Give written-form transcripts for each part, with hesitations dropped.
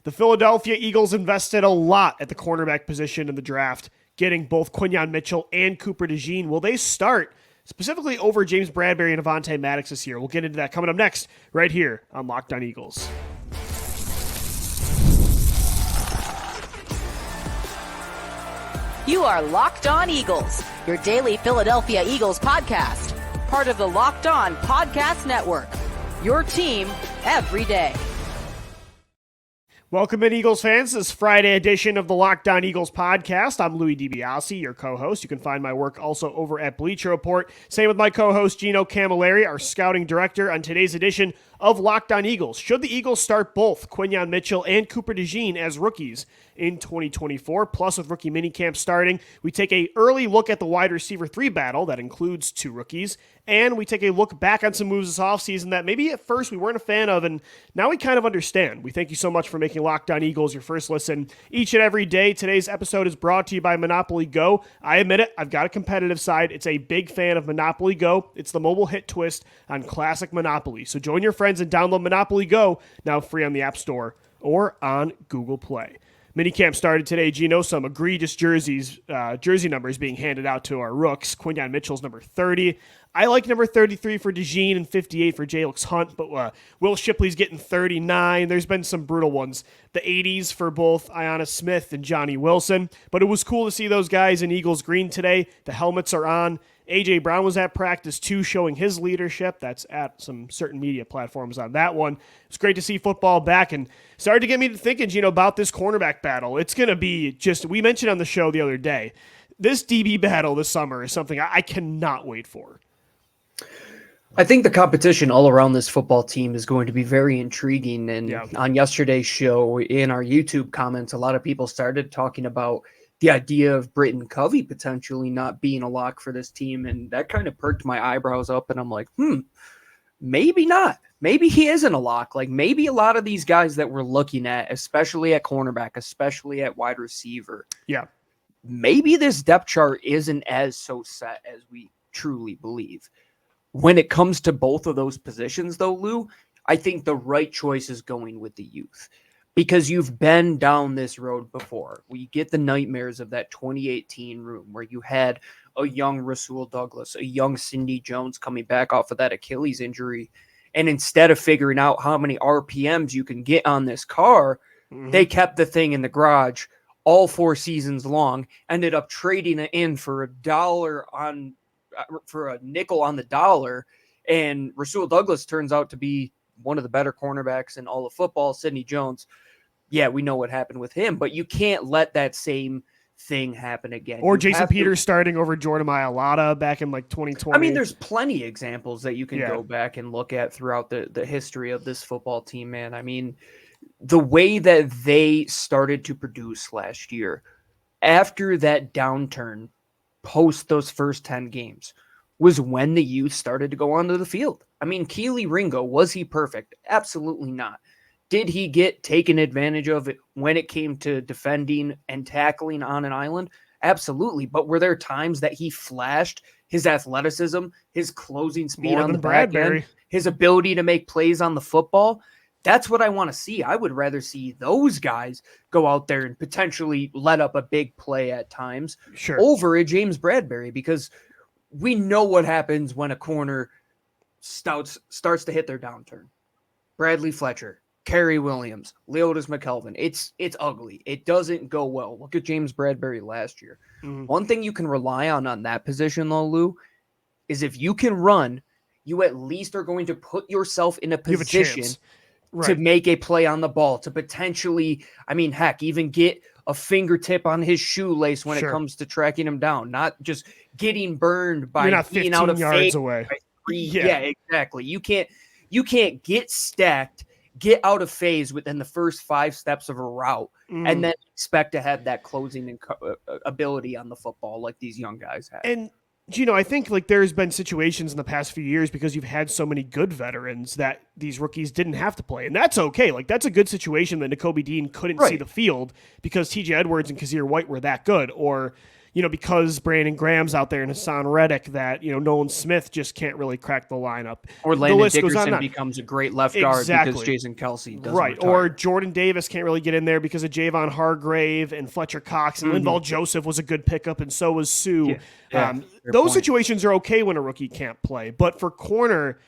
The Philadelphia Eagles invested a lot at the cornerback position in the draft, getting both Quinyon Mitchell and Cooper DeJean. Will they start specifically over James Bradberry and Avonte Maddox this year? We'll get into that coming up next, right here on Locked On Eagles. You are Locked On Eagles, your daily Philadelphia Eagles podcast. Part of the Locked On Podcast Network, your team every day. Welcome in, Eagles fans. This Friday edition of the Locked On Eagles podcast. I'm Louie DiBiase, your co-host. You can find my work also over at Bleacher Report. Same with my co-host, Gino Camilleri, our scouting director, on today's edition of Locked On Eagles. Should the Eagles start both Quinyon Mitchell and Cooper DeJean as rookies in 2024? Plus, with rookie minicamp starting, we take an early look at the wide receiver 3 battle that includes 2 rookies, and we take a look back on some moves this offseason that maybe at first we weren't a fan of, and now we kind of understand. We thank you so much for making Locked On Eagles your first listen each and every day. Today's episode is brought to you by Monopoly Go. I admit it, I've got a competitive side. It's a big fan of Monopoly Go. It's the mobile hit twist on classic Monopoly. So join your friends and download Monopoly Go, now free on the App Store or on Google Play. Minicamp started today. Gino, some egregious jersey numbers being handed out to our rooks. Quinyon Mitchell's number 30. I like number 33 for DeJean and 58 for Jalix Hunt, but Will Shipley's getting 39. There's been some brutal ones. The 80s for both Ainias Smith and Johnny Wilson, but it was cool to see those guys in Eagles green today. The helmets are on. A.J. Brown was at practice too, showing his leadership. That's at some certain media platforms on that one. It's great to see football back, and started to get me to thinking, about this cornerback battle. It's going to be just, we mentioned on the show the other day, this DB battle this summer is something I cannot wait for. I think the competition all around this football team is going to be very intriguing. And on yesterday's show, in our YouTube comments, a lot of people started talking about the idea of Britton Covey potentially not being a lock for this team. And that kind of perked my eyebrows up. And I'm like, maybe not. Maybe he isn't a lock. Like maybe a lot of these guys that we're looking at, especially at cornerback, especially at wide receiver. Yeah. Maybe this depth chart isn't as so set as we truly believe. When it comes to both of those positions, though, Lou, I think the right choice is going with the youth because you've been down this road before. We get the nightmares of that 2018 room where you had a young Rasul Douglas, a young Cindy Jones coming back off of that Achilles injury. And instead of figuring out how many RPMs you can get on this car, they kept the thing in the garage all 4 seasons long, ended up trading it in for a nickel on the dollar, and Rasul Douglas turns out to be one of the better cornerbacks in all of football. Sidney Jones, we know what happened with him, but you can't let that same thing happen again. Or Jason Peters starting over Jordan Mailata back in like 2020. I mean, there's plenty of examples that you can go back and look at throughout the history of this football team, man. I mean, the way that they started to produce last year after that downturn post those first 10 games was when the youth started to go onto the field. I mean, Kelee Ringo, was he perfect? Absolutely not. Did he get taken advantage of it when it came to defending and tackling on an island? Absolutely. But were there times that he flashed his athleticism, his closing speed on the back end, his ability to make plays on the football? That's what I want to see. I would rather see those guys go out there and potentially let up a big play at times over a James Bradberry, because we know what happens when a corner starts to hit their downturn. Bradley Fletcher, Kerry Williams, Leotis McKelvin. It's ugly. It doesn't go well. Look at James Bradberry last year. One thing you can rely on that position, though, Lou, is if you can run, you at least are going to put yourself in a position to make a play on the ball, to potentially, even get a fingertip on his shoelace when it comes to tracking him down, not just getting burned by being out of yards away. Yeah, exactly. You can't get stacked, get out of phase within the first 5 steps of a route, and then expect to have that closing ability on the football like these young guys have. And Gino, I think there's been situations in the past few years because you've had so many good veterans that these rookies didn't have to play. And that's okay. That's a good situation that Nakobe Dean couldn't see the field because TJ Edwards and Kazir White were that good. Or, because Brandon Graham's out there and Hassan Reddick, that, Nolan Smith just can't really crack the lineup. Or Landon Dickerson becomes a great left guard because Jason Kelce doesn't retire. Or Jordan Davis can't really get in there because of Javon Hargrave and Fletcher Cox, and Linval Joseph was a good pickup, and so was Sue. Those situations are okay when a rookie can't play, but for corner,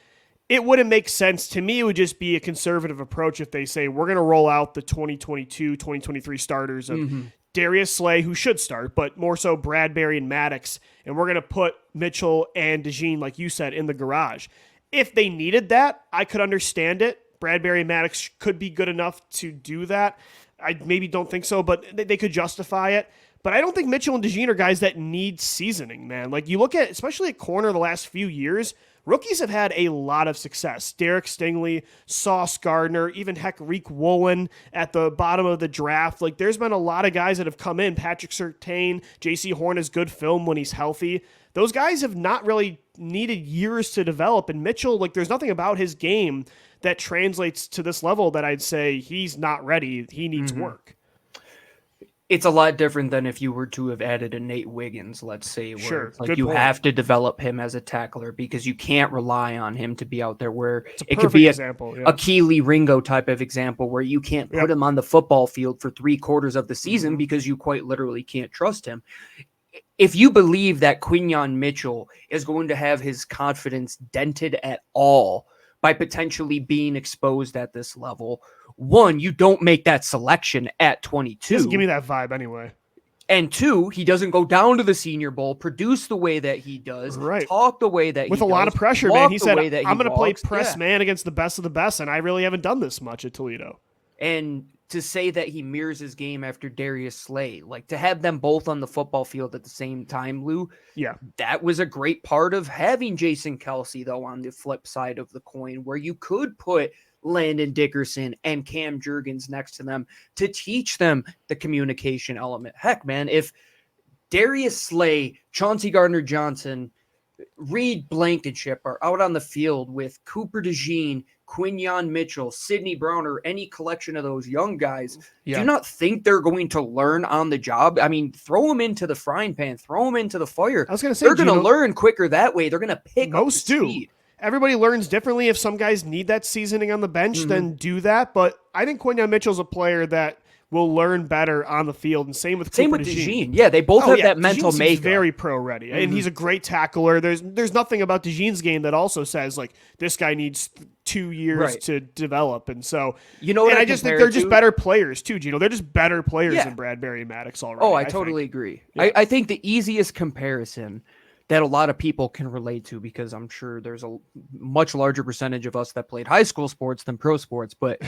it wouldn't make sense. To me, it would just be a conservative approach if they say, we're going to roll out the 2022, 2023 starters of Darius Slay, who should start, but more so Bradberry and Maddox, and we're going to put Mitchell and DeJean, like you said, in the garage. If they needed that, I could understand it. Bradberry and Maddox could be good enough to do that. I maybe don't think so, but they could justify it. But I don't think Mitchell and DeJean are guys that need seasoning, man. Like, you look at, especially at corner the last few years, rookies have had a lot of success. Derek Stingley, Sauce Gardner, even Rick Woolen at the bottom of the draft. Like, there's been a lot of guys that have come in. Patrick Surtain, J.C. Horn is good film when he's healthy. Those guys have not really needed years to develop. And Mitchell, like, there's nothing about his game that translates to this level that I'd say he's not ready. He needs work. It's a lot different than if you were to have added a Nate Wiggins, let's say, where sure, like you have to develop him as a tackler because you can't rely on him to be out there where it could be a Kelee Ringo type of example where you can't put him on the football field for 3/4 of the season because you quite literally can't trust him. If you believe that Quinyon Mitchell is going to have his confidence dented at all by potentially being exposed at this level, one, you don't make that selection at 22. He doesn't give me that vibe anyway. And two, he doesn't go down to the Senior Bowl, produce the way that he does, talk the way that he does. With a lot of pressure, man. He said, I'm going to play press man against the best of the best, and I really haven't done this much at Toledo. And to say that he mirrors his game after Darius Slay, like to have them both on the football field at the same time, Lou, that was a great part of having Jason Kelce, though, on the flip side of the coin, where you could put Landon Dickerson and Cam Jurgens next to them to teach them the communication element. Heck, man, if Darius Slay, Chauncey Gardner-Johnson, Reed Blankenship are out on the field with Cooper DeJean, Quinyon Mitchell, Sidney Brown, or any collection of those young guys, do you not think they're going to learn on the job? I mean, throw them into the frying pan, throw them into the fire. I was going to say, they're going to learn quicker that way. They're going to pick up the speed. Everybody learns differently. If some guys need that seasoning on the bench, then do that. But I think Quinyon Mitchell's a player that will learn better on the field, and same with DeJean. Yeah, they both have that mental makeup. He's very pro ready, and he's a great tackler. There's nothing about DeJean's game that also says like this guy needs 2 years to develop, and so I just think they're just better players too, Gino. They're just better players than Bradberry and Maddox already. Oh, I totally agree. Yeah. I think the easiest comparison that a lot of people can relate to, because I'm sure there's a much larger percentage of us that played high school sports than pro sports, but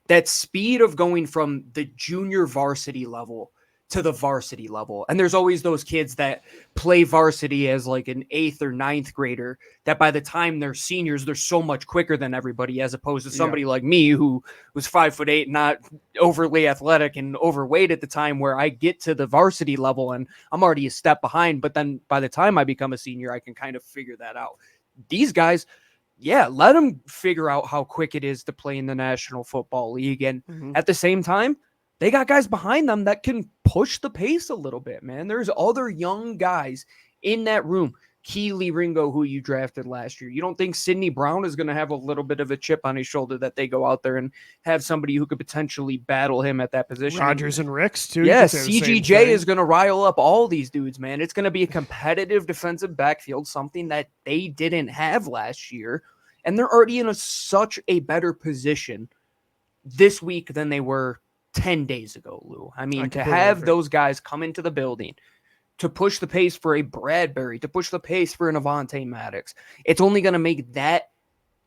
that speed of going from the junior varsity level to the varsity level. And there's always those kids that play varsity as like an 8th or 9th grader that by the time they're seniors, they're so much quicker than everybody, as opposed to somebody like me who was 5'8", not overly athletic and overweight at the time, where I get to the varsity level and I'm already a step behind. But then by the time I become a senior, I can kind of figure that out. These guys, let them figure out how quick it is to play in the National Football League. And at the same time, they got guys behind them that can push the pace a little bit, man. There's other young guys in that room. Kelee Ringo, who you drafted last year. You don't think Sidney Brown is going to have a little bit of a chip on his shoulder that they go out there and have somebody who could potentially battle him at that position? Rodgers and Ricks, too. Yes, CGJ is going to rile up all these dudes, man. It's going to be a competitive defensive backfield, something that they didn't have last year. And they're already in such a better position this week than they were 10 days ago, Lou. I mean, to have those guys come into the building, to push the pace for a Bradberry, to push the pace for an Avonte Maddox, it's only going to make that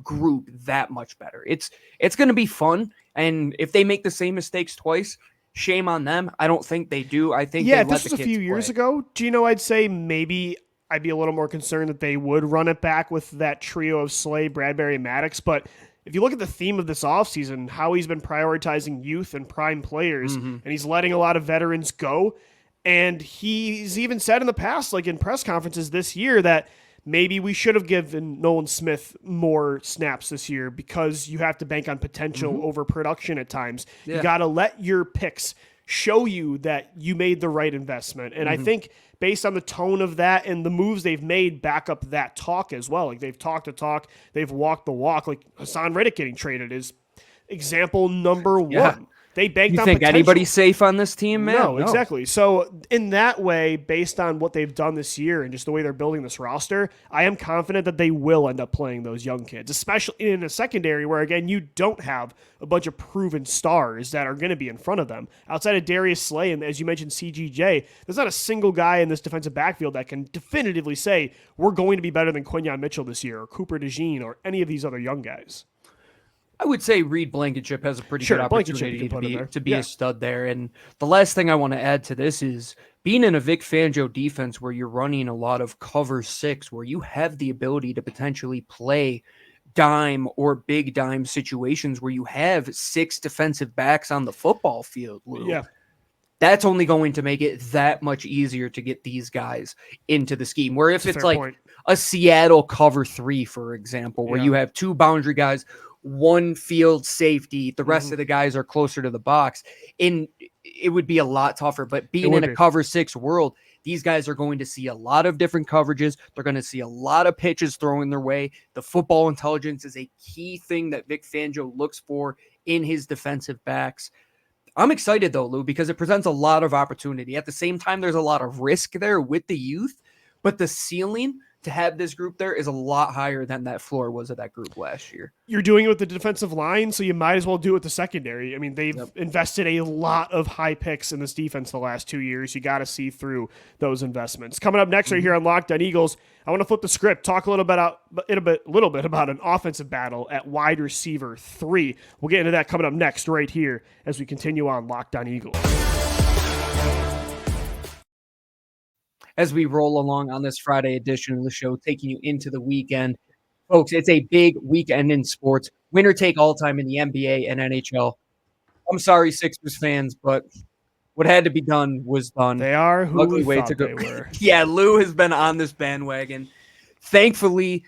group that much better. It's going to be fun, and if they make the same mistakes twice, shame on them. I don't think they do. I think if this was a few years ago, Gino, I'd say maybe I'd be a little more concerned that they would run it back with that trio of Slay, Bradberry, and Maddox, but if you look at the theme of this offseason, how he's been prioritizing youth and prime players, and he's letting a lot of veterans go. And he's even said in the past, like in press conferences this year, that maybe we should have given Nolan Smith more snaps this year because you have to bank on potential over production at times. You got to let your picks show you that you made the right investment. And I think based on the tone of that and the moves they've made back up that talk as well. Like they've talked the talk, they've walked the walk. Like Hassan Reddick getting traded is example number one. They banked on think potential. Anybody's safe on this team, man? No, exactly. So in that way, based on what they've done this year and just the way they're building this roster, I am confident that they will end up playing those young kids, especially in a secondary where, again, you don't have a bunch of proven stars that are going to be in front of them. Outside of Darius Slay and, as you mentioned, CGJ, there's not a single guy in this defensive backfield that can definitively say we're going to be better than Quinyon Mitchell this year or Cooper DeJean or any of these other young guys. I would say Reed Blankenship has a pretty good opportunity to be a stud there. And the last thing I want to add to this is being in a Vic Fangio defense where you're running a lot of cover 6, where you have the ability to potentially play dime or big dime situations where you have 6 defensive backs on the football field, Lou. Yeah. That's only going to make it that much easier to get these guys into the scheme. Where if it's like a Seattle cover 3, for example, where you have 2 boundary guys, 1 field safety, the rest of the guys are closer to the box, and it would be a lot tougher. But being in a cover 6 world, these guys are going to see a lot of different coverages. They're going to see a lot of pitches thrown their way. The football intelligence is a key thing that Vic Fangio looks for in his defensive backs. I'm excited though, Lou, because it presents a lot of opportunity. At the same time, there's a lot of risk there with the youth, but the ceiling to have this group there is a lot higher than that floor was of that group last year. You're doing it with the defensive line, so you might as well do it with the secondary. I mean, they've invested a lot of high picks in this defense the last 2 years. You got to see through those investments. Coming up next right here on Locked On Eagles, I want to flip the script, talk a little bit about an offensive battle at wide receiver 3. We'll get into that coming up next right here as we continue on Locked On Eagles. As we roll along on this Friday edition of the show, taking you into the weekend. Folks, it's a big weekend in sports. Winner take all time in the NBA and NHL. I'm sorry, Sixers fans, but what had to be done was done. They are who Ugly we way thought to go. They were. Yeah, Lou has been on this bandwagon. Thankfully,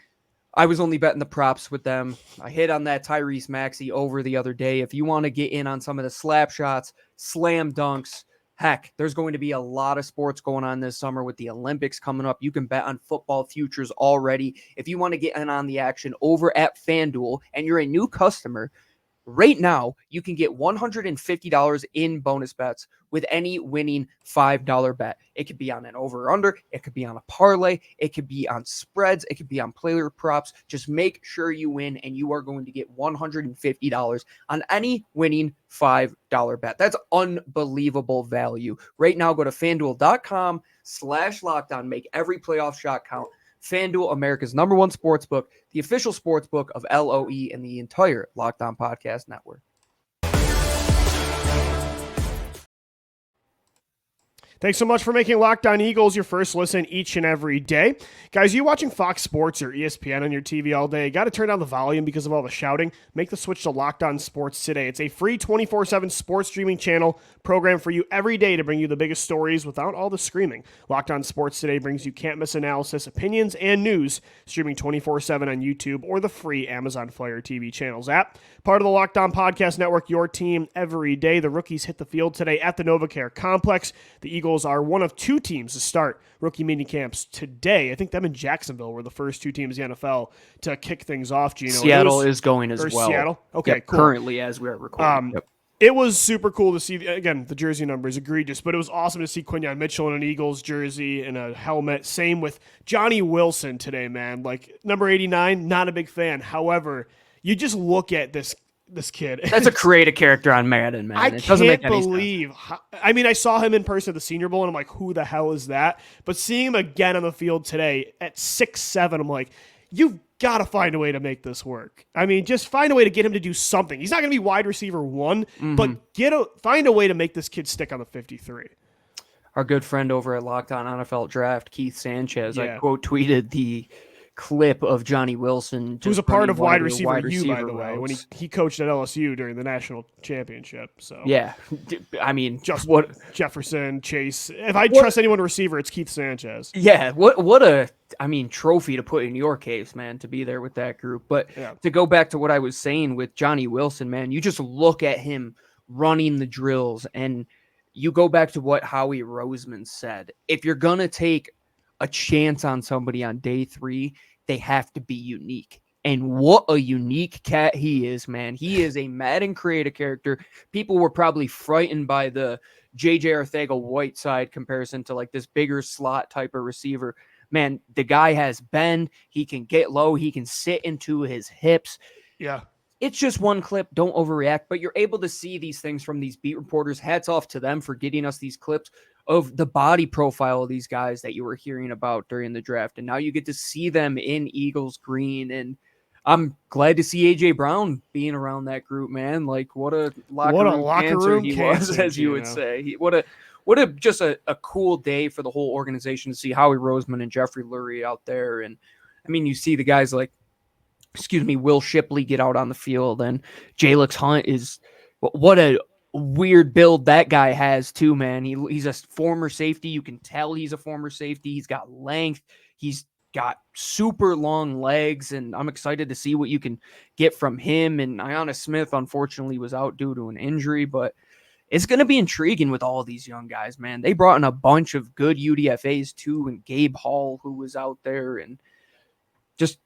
I was only betting the props with them. I hit on that Tyrese Maxey over the other day. If you want to get in on some of the slap shots, slam dunks, heck, there's going to be a lot of sports going on this summer with the Olympics coming up. You can bet on football futures already. If you want to get in on the action over at FanDuel and you're a new customer, right now you can get $150 in bonus bets with any winning $5 bet. It could be on an over or under. It could be on a parlay. It could be on spreads. It could be on player props. Just make sure you win, and you are going to get $150 on any winning $5 bet. That's unbelievable value. Right now, go to FanDuel.com/lockedon. Make every playoff shot count. FanDuel, America's #1 sportsbook, the official sportsbook of LOE and the entire Locked On Podcast Network. Thanks so much for making Locked On Eagles your first listen each and every day. Guys, you watching Fox Sports or ESPN on your TV all day, got to turn down the volume because of all the shouting. Make the switch to Locked On Sports today. It's a free 24/7 sports streaming channel program for you every day to bring you the biggest stories without all the screaming. Locked On Sports today brings you can't-miss analysis, opinions, and news, streaming 24/7 on YouTube or the free Amazon Fire TV channels app. Part of the Locked On Podcast Network, your team every day. The rookies hit the field today at the NovaCare Complex. The Eagles are one of 2 teams to start rookie mini camps today. I think them and Jacksonville were the first 2 teams in the NFL to kick things off, Gino. Seattle is going as well. Seattle? Okay, yep, cool. Currently as we're recording. It was super cool to see, again, the jersey number is egregious, but it was awesome to see Quinyon Mitchell in an Eagles jersey and a helmet. Same with Johnny Wilson today, man. Like, number 89, not a big fan. However, you just look at this kid. That's a creative character on Madden, man. It doesn't make any sense. I mean, I saw him in person at the Senior Bowl, and I'm like, who the hell is that? But seeing him again on the field today at 6'7", I'm like, you've got to find a way to make this work. I mean, just find a way to get him to do something. He's not going to be wide receiver 1, but find a way to make this kid stick on the 53. Our good friend over at Locked On NFL Draft, Keith Sanchez, I quote tweeted the clip of Johnny Wilson. Who's a part of wide receiver U, by the way, when he coached at LSU during the national championship. So yeah, I mean, just what Jefferson, Chase. If I trust anyone to receiver, it's Keith Sanchez. Yeah, what a trophy to put in your case, man, to be there with that group. But to go back to what I was saying with Johnny Wilson, man, you just look at him running the drills, and you go back to what Howie Roseman said. If you're going to take a chance on somebody on day 3, they have to be unique. And what a unique cat he is, man. He is a Madden creative character. People were probably frightened by the J.J. Arcega-Whiteside comparison to like this bigger slot type of receiver. Man, the guy has bend. He can get low. He can sit into his hips. Yeah. It's just one clip. Don't overreact. But you're able to see these things from these beat reporters. Hats off to them for getting us these clips of the body profile of these guys that you were hearing about during the draft. And now you get to see them in Eagles green. And I'm glad to see A.J. Brown being around that group, man. Like, what a locker room cancer he was, as you would say. What a just a cool day for the whole organization to see Howie Roseman and Jeffrey Lurie out there. And, I mean, you see the guys like, Will Shipley get out on the field, and Jalix Hunt is – what a weird build that guy has too, man. He's a former safety. You can tell he's a former safety. He's got length. He's got super long legs, and I'm excited to see what you can get from him. And Ainias Smith, unfortunately, was out due to an injury, but it's going to be intriguing with all these young guys, man. They brought in a bunch of good UDFAs too, and Gabe Hall, who was out there, and just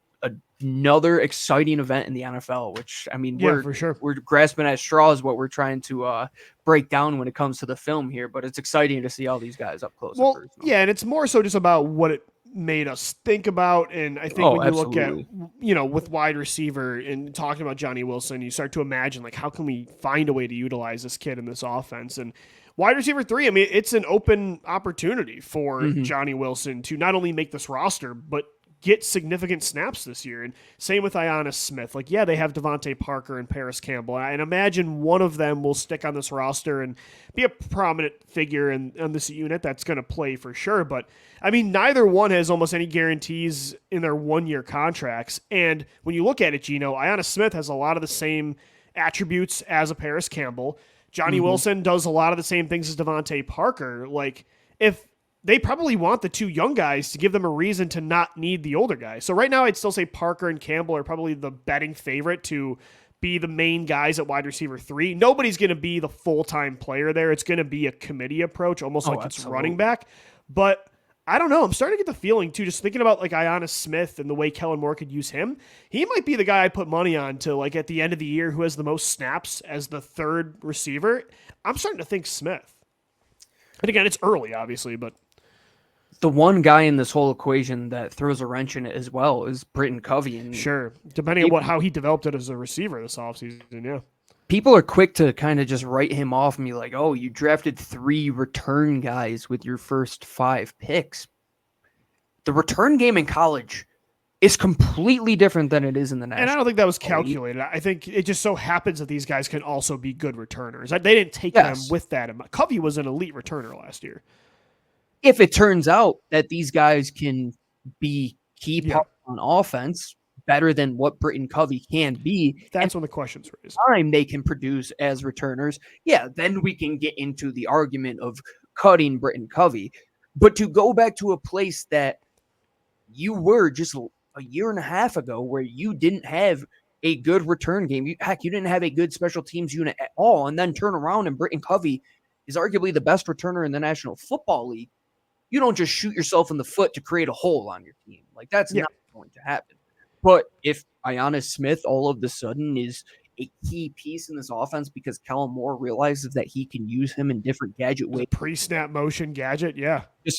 another exciting event in the NFL, which, I mean, for sure. We're grasping at straws what we're trying to break down when it comes to the film here, but it's exciting to see all these guys up close. Well, yeah, and it's more so just about what it made us think about. And I think when you look at, with wide receiver and talking about Johnny Wilson, you start to imagine, like, how can we find a way to utilize this kid in this offense? And wide receiver 3, I mean, it's an open opportunity for Johnny Wilson to not only make this roster, but get significant snaps this year. And same with Ainias Smith. Like, yeah, they have DeVante Parker and Parris Campbell. And imagine one of them will stick on this roster and be a prominent figure in this unit that's going to play for sure. But, I mean, neither one has almost any guarantees in their 1-year contracts. And when you look at it, Gino, Ainias Smith has a lot of the same attributes as a Parris Campbell. Johnny Wilson does a lot of the same things as DeVante Parker. Like, if they probably want the 2 young guys to give them a reason to not need the older guy. So right now I'd still say Parker and Campbell are probably the betting favorite to be the main guys at wide receiver 3. Nobody's going to be the full-time player there. It's going to be a committee approach, almost like it's running back. But I don't know. I'm starting to get the feeling too, just thinking about like Ainias Smith and the way Kellen Moore could use him. He might be the guy I put money on to, like, at the end of the year, who has the most snaps as the 3rd receiver. I'm starting to think Smith. And again, it's early, obviously, but the one guy in this whole equation that throws a wrench in it as well is Britton Covey. And sure, depending on how he developed it as a receiver this offseason, yeah. People are quick to kind of just write him off and be like, oh, you drafted 3 return guys with your first 5 picks. The return game in college is completely different than it is in the national. And I don't think that was calculated. I think it just so happens that these guys can also be good returners. They didn't take them with that. Covey was an elite returner last year. If it turns out that these guys can be key parts on offense better than what Britton Covey can be, that's when the question's raised. Time they can produce as returners, then we can get into the argument of cutting Britton Covey. But to go back to a place that you were just a year and a half ago where you didn't have a good return game, you didn't have a good special teams unit at all, and then turn around and Britton Covey is arguably the best returner in the National Football League, you don't just shoot yourself in the foot to create a hole on your team. Like, that's not going to happen. But if Ainias Smith all of a sudden is a key piece in this offense because Kellen Moore realizes that he can use him in different gadget ways. Pre-snap motion gadget,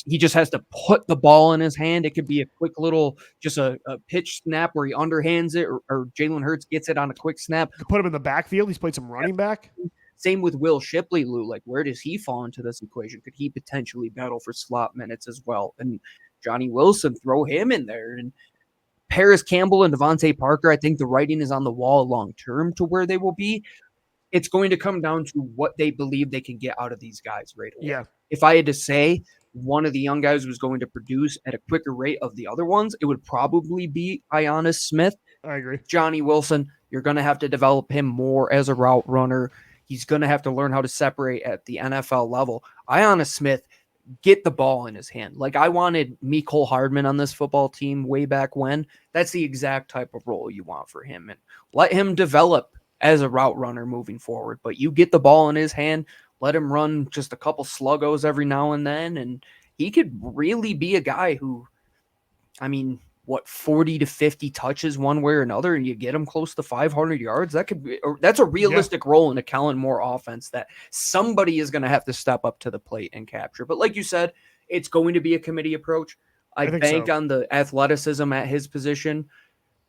He just has to put the ball in his hand. It could be a quick little, just a pitch snap where he underhands it, or Jalen Hurts gets it on a quick snap. You put him in the backfield. He's played some running back. Same with Will Shipley, Lou. Like, where does he fall into this equation? Could he potentially battle for slot minutes as well? And Johnny Wilson, throw him in there. And Parris Campbell and DeVante Parker, I think the writing is on the wall long-term to where they will be. It's going to come down to what they believe they can get out of these guys right away. Yeah. If I had to say one of the young guys was going to produce at a quicker rate of the other ones, it would probably be Ainias Smith. I agree. Johnny Wilson, you're going to have to develop him more as a route runner. He's going to have to learn how to separate at the NFL level. Ainias Smith, get the ball in his hand. Like, I wanted Mecole Hardman on this football team way back when. That's the exact type of role you want for him. And let him develop as a route runner moving forward. But you get the ball in his hand, let him run just a couple sluggos every now and then, and he could really be a guy who, 40 to 50 touches one way or another, and you get him close to 500 yards. That's a realistic role in a Kellen Moore offense that somebody is going to have to step up to the plate and capture. But like you said, it's going to be a committee approach. I bank on the athleticism at his position,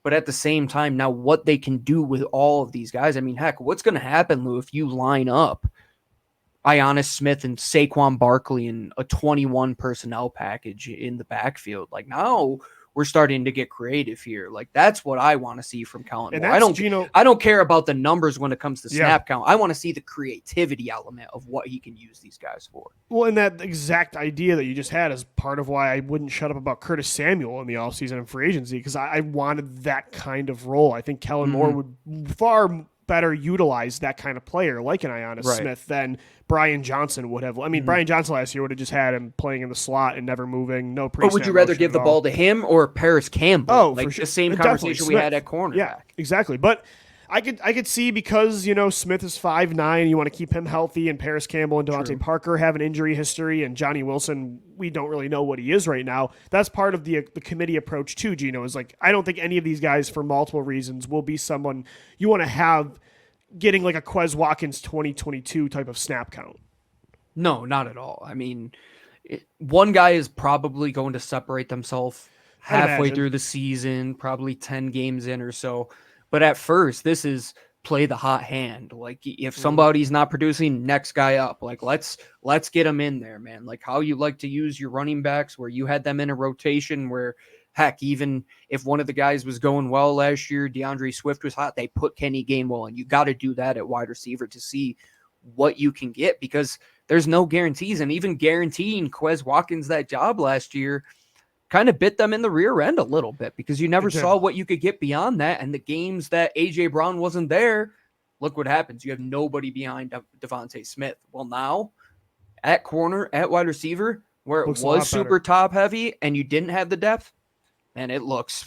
but at the same time, now what they can do with all of these guys. Heck, what's going to happen, Lou, if you line up Ainias Smith and Saquon Barkley in a 21 personnel package in the backfield? Like, now we're starting to get creative here. Like, that's what I want to see from Kellen Moore. I don't care about the numbers when it comes to snap count. I want to see the creativity element of what he can use these guys for. Well, and that exact idea that you just had is part of why I wouldn't shut up about Curtis Samuel in the offseason and free agency, because I wanted that kind of role. I think Kellen Moore would far better utilize that kind of player like an Ainias Smith than Brian Johnson would have. Brian Johnson last year would have just had him playing in the slot and never moving, no pre-snap. But would you rather give the ball to him or Parris Campbell? Oh, like for sure. The same conversation we had at cornerback. Yeah, exactly. But I could see, because Smith is 5'9", you want to keep him healthy, and Parris Campbell and DeVante Parker have an injury history, and Johnny Wilson, we don't really know what he is right now. That's part of the committee approach too, Gino, is like, I don't think any of these guys, for multiple reasons, will be someone you want to have getting like a Quez Watkins 2022 type of snap count. No, not at all. One guy is probably going to separate themselves halfway through the season, probably 10 games in or so. But at first, this is play the hot hand. Like, if somebody's not producing, next guy up. Like, let's get them in there, man. Like how you like to use your running backs, where you had them in a rotation where, heck, even if one of the guys was going well last year, DeAndre Swift was hot, they put Kenny Gainwell in. You got to do that at wide receiver to see what you can get, because there's no guarantees. And even guaranteeing Quez Watkins that job last year kind of bit them in the rear end a little bit, because you never saw what you could get beyond that. And the games that A.J. Brown wasn't there, look what happens. You have nobody behind DeVonta Smith. Well, now at corner, at wide receiver, where it was super top heavy and you didn't have the depth, and it looks,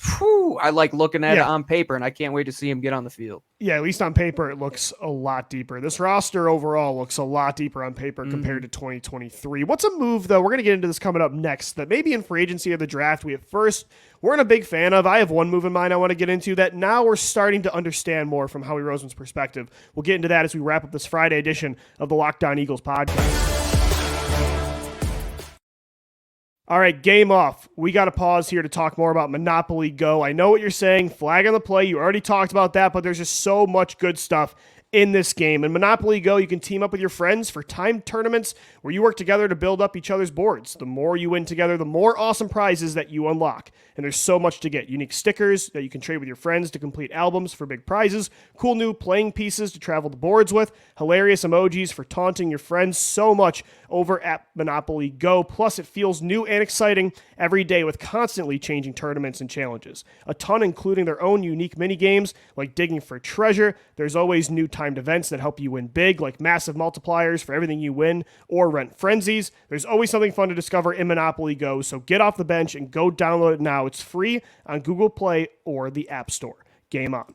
I like looking at it on paper, and I can't wait to see him get on the field. Yeah, at least on paper, it looks a lot deeper. This roster overall looks a lot deeper on paper compared to 2023. What's a move, though? We're going to get into this coming up next, that maybe in free agency or the draft we weren't a big fan of. I have one move in mind I want to get into that now we're starting to understand more from Howie Roseman's perspective. We'll get into that as we wrap up this Friday edition of the Locked On Eagles podcast. All right, game off. We got to pause here to talk more about Monopoly Go. I know what you're saying, flag on the play. You already talked about that, but there's just so much good stuff in this game. In Monopoly Go, you can team up with your friends for timed tournaments where you work together to build up each other's boards. The more you win together, the more awesome prizes that you unlock. And there's so much to get. Unique stickers that you can trade with your friends to complete albums for big prizes, cool new playing pieces to travel the boards with, hilarious emojis for taunting your friends, so much over at Monopoly Go. Plus, it feels new and exciting every day with constantly changing tournaments and challenges. A ton, including their own unique mini games like digging for treasure. There's always new timed events that help you win big, like massive multipliers for everything you win or rent frenzies. There's always something fun to discover in Monopoly Go, so get off the bench and go download it now. It's free on Google Play or the App Store. Game on.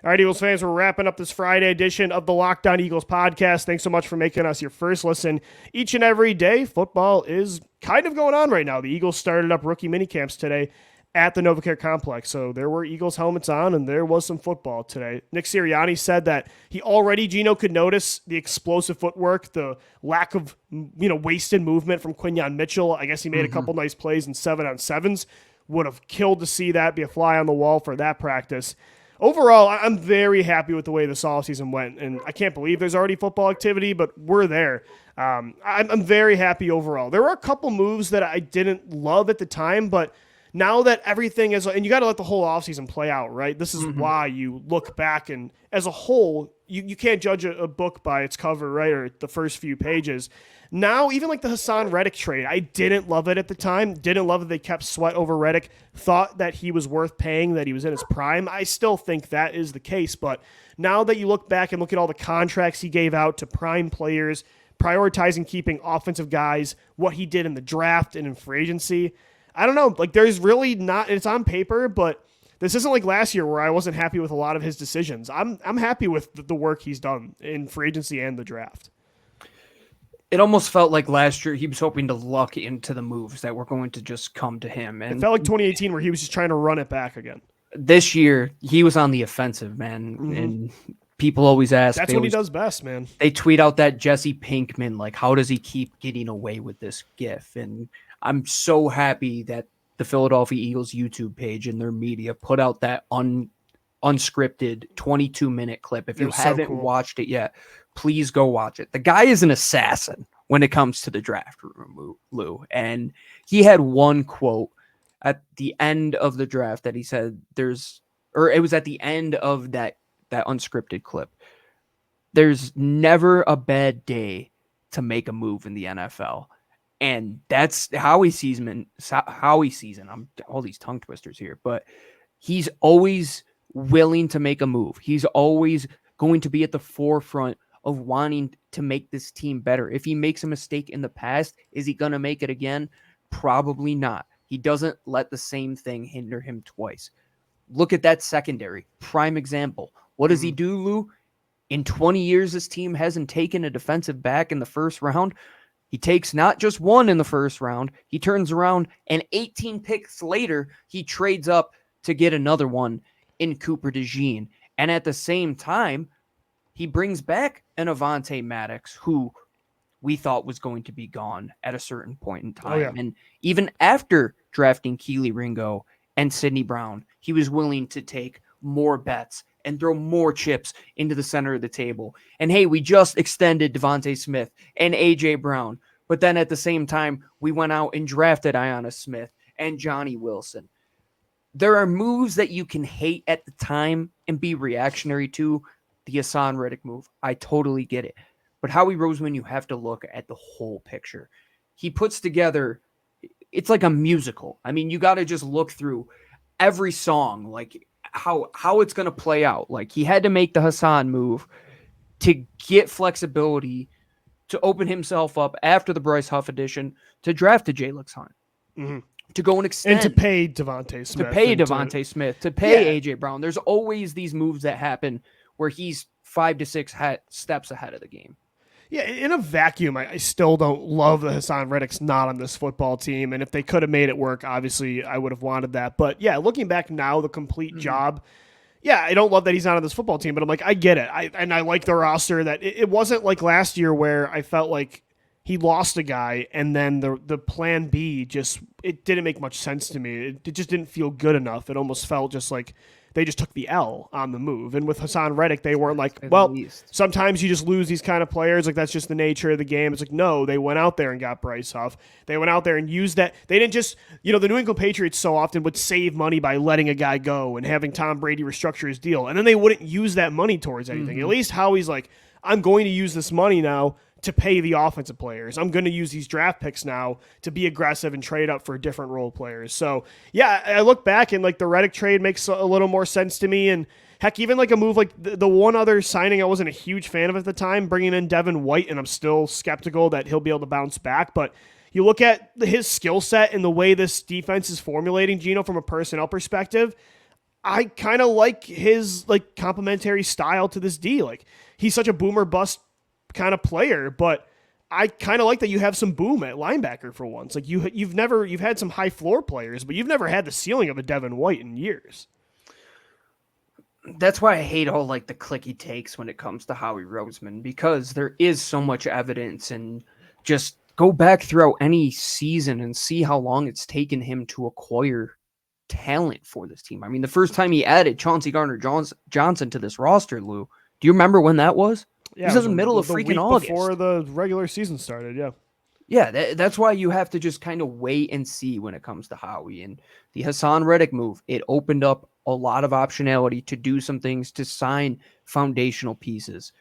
All right, Eagles fans, we're wrapping up this Friday edition of the Locked On Eagles podcast. Thanks so much for making us your first listen each and every day. Football is kind of going on right now. The Eagles started up rookie minicamps today at the NovaCare Complex. So there were Eagles helmets on, and there was some football today. Nick Sirianni said that he already, Gino, could notice the explosive footwork, the lack of, wasted movement from Quinyon Mitchell. I guess he made a couple nice plays in 7-on-7s. Would have killed to see that, be a fly on the wall for that practice. Overall, I'm very happy with the way this offseason went, and I can't believe there's already football activity, but we're there. I'm very happy overall. There were a couple moves that I didn't love at the time, but now that everything is, and you got to let the whole offseason play out, right? This is why you look back, and as a whole, you can't judge a book by its cover, right, or the first few pages. Now, even like the Hassan Reddick trade, I didn't love it at the time. Didn't love that they kept Sweat over Reddick. Thought that he was worth paying, that he was in his prime. I still think that is the case. But now that you look back and look at all the contracts he gave out to prime players, prioritizing keeping offensive guys, what he did in the draft and in free agency, I don't know. Like, there's really not, it's on paper, but this isn't like last year where I wasn't happy with a lot of his decisions. I'm happy with the work he's done in free agency and the draft. It almost felt like last year he was hoping to luck into the moves that were going to just come to him. And it felt like 2018 where he was just trying to run it back again. This year, he was on the offensive, man. Mm-hmm. And people always ask. That's what he does best, man. They tweet out that Jesse Pinkman, like, how does he keep getting away with this gif? And I'm so happy that the Philadelphia Eagles YouTube page and their media put out that unscripted 22-minute clip. If you haven't watched it yet, please go watch it. The guy is an assassin when it comes to the draft room, Lou. And he had one quote at the end of the draft that he said it was at the end of that unscripted clip. There's never a bad day to make a move in the NFL. And that's how he sees him. I'm all these tongue twisters here, but he's always willing to make a move. He's always going to be at the forefront of wanting to make this team better. If he makes a mistake in the past, is he going to make it again? Probably not. He doesn't let the same thing hinder him twice. Look at that secondary. Prime example. What does he do, Lou? In 20 years, this team hasn't taken a defensive back in the first round. He takes not just one in the first round. He turns around and 18 picks later, he trades up to get another one in Cooper DeJean. And at the same time, he brings back an Avonte Maddox, who we thought was going to be gone at a certain point in time. Oh, yeah. And even after drafting Kelee Ringo and Sidney Brown, he was willing to take more bets and throw more chips into the center of the table. And hey, we just extended DeVante Smith and AJ Brown. But then at the same time, we went out and drafted Ainias Smith and Johnny Wilson. There are moves that you can hate at the time and be reactionary to. The Haason Reddick move, I totally get it. But Howie Roseman, you have to look at the whole picture. He puts together, it's like a musical. I mean, you got to just look through every song, like how it's going to play out. Like, he had to make the Haason move to get flexibility to open himself up after the Bryce Huff edition to draft a Jalix Hunt. Mm-hmm. To go and extend. And to pay DeVonta Smith. To pay AJ Brown. There's always these moves that happen where he's 5 to 6 steps ahead of the game. Yeah, in a vacuum, I still don't love the Haason Reddick's not on this football team. And if they could have made it work, obviously I would have wanted that. But yeah, looking back now, the complete job, yeah, I don't love that he's not on this football team, but I'm like, I get it. I like the roster that it wasn't like last year where I felt like he lost a guy and then the plan B it didn't make much sense to me. It just didn't feel good enough. It almost felt just like they just took the L on the move. And with Haason Reddick, they weren't like, well, sometimes you just lose these kind of players. Like, that's just the nature of the game. It's like, no, they went out there and got Bryce Huff. They went out there and used that. They didn't just, the New England Patriots so often would save money by letting a guy go and having Tom Brady restructure his deal. And then they wouldn't use that money towards anything. Mm-hmm. At least Howie's like, I'm going to use this money now to pay the offensive players. I'm going to use these draft picks now to be aggressive and trade up for different role players. So, yeah, I look back and, like, the Reddick trade makes a little more sense to me. And, heck, even, like, a move like the one other signing I wasn't a huge fan of at the time, bringing in Devin White, and I'm still skeptical that he'll be able to bounce back. But you look at his skill set and the way this defense is formulating, Gino, from a personnel perspective, I kind of like his, like, complementary style to this D. Like, he's such a boomer bust kind of player, but I kind of like that you have some boom at linebacker for once. Like, you've had some high floor players, but you've never had the ceiling of a Devin White in years. That's why I hate all, like, the click he takes when it comes to Howie Roseman, because there is so much evidence, and just go back throughout any season and see how long it's taken him to acquire talent for this team. I mean, the first time he added Chauncey Gardner-Johnson to this roster, Lou, do you remember when that was? Yeah, it was in the middle of freaking August. Before the regular season started, yeah. Yeah, that's why you have to just kind of wait and see when it comes to Howie. And the Haason Reddick move, it opened up a lot of optionality to do some things, to sign foundational pieces.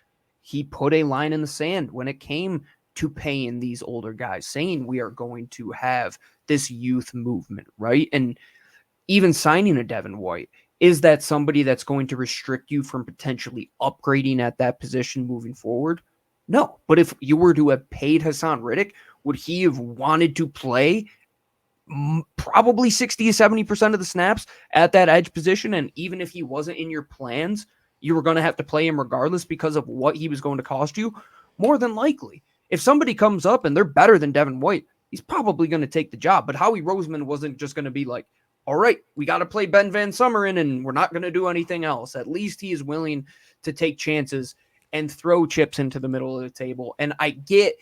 He put a line in the sand when it came to paying these older guys, saying we are going to have this youth movement, right? And even signing a Devin White, is that somebody that's going to restrict you from potentially upgrading at that position moving forward? No. But if you were to have paid Haason Reddick, would he have wanted to play probably 60 to 70% of the snaps at that edge position. And even if he wasn't in your plans, you were going to have to play him regardless because of what he was going to cost you. More than likely, if somebody comes up and they're better than Devin White, he's probably going to take the job. But Howie Roseman wasn't just going to be like, all right, we got to play Ben Van Sumeren and we're not going to do anything else. At least he is willing to take chances and throw chips into the middle of the table. And I get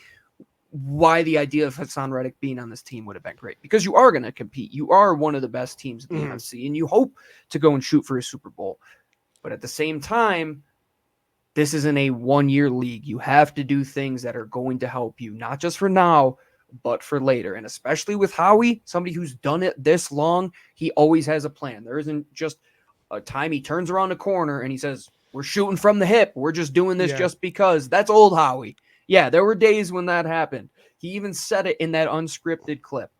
why the idea of Hassan Reddick being on this team would have been great, because you are going to compete. You are one of the best teams in the NFC, and you hope to go and shoot for a Super Bowl. But at the same time, this isn't a one-year league. You have to do things that are going to help you, not just for now, but for later. And especially with Howie, somebody who's done it this long, he always has a plan. There isn't just a time he turns around the corner and he says, we're shooting from the hip. We're just doing this just because. That's old Howie. Yeah, there were days when that happened. He even said it in that unscripted clip.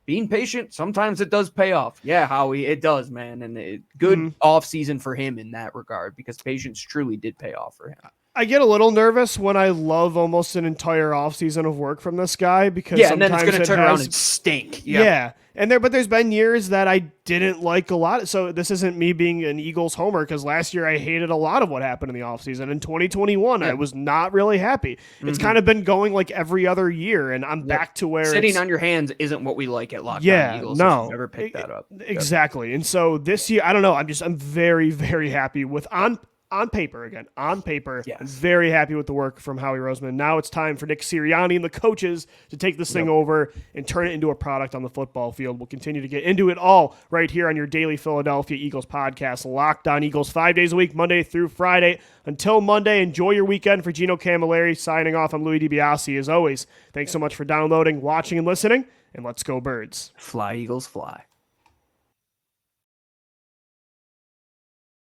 Being patient, sometimes it does pay off. Yeah, Howie, it does, man. And good offseason for him in that regard, because patience truly did pay off for him. I get a little nervous when I love almost an entire offseason of work from this guy, because and then it's going to turn around and stink. Yeah. But there's been years that I didn't like a lot. So this isn't me being an Eagles homer, because last year I hated a lot of what happened in the offseason. In 2021, I was not really happy. It's kind of been going like every other year, and I'm back to where sitting on your hands isn't what we like at Locked On Eagles. No, if you've never picked that up. Exactly. And so this year, I don't know. I'm very, very happy with on paper, I'm very happy with the work from Howie Roseman. Now it's time for Nick Sirianni and the coaches to take this thing over and turn it into a product on the football field. We'll continue to get into it all right here on your daily Philadelphia Eagles podcast, Locked On Eagles, 5 days a week, Monday through Friday. Until Monday, enjoy your weekend. For Gino Camilleri signing off, I'm Louie DiBiase. As always, thanks so much for downloading, watching, and listening, and let's go Birds. Fly, Eagles, fly.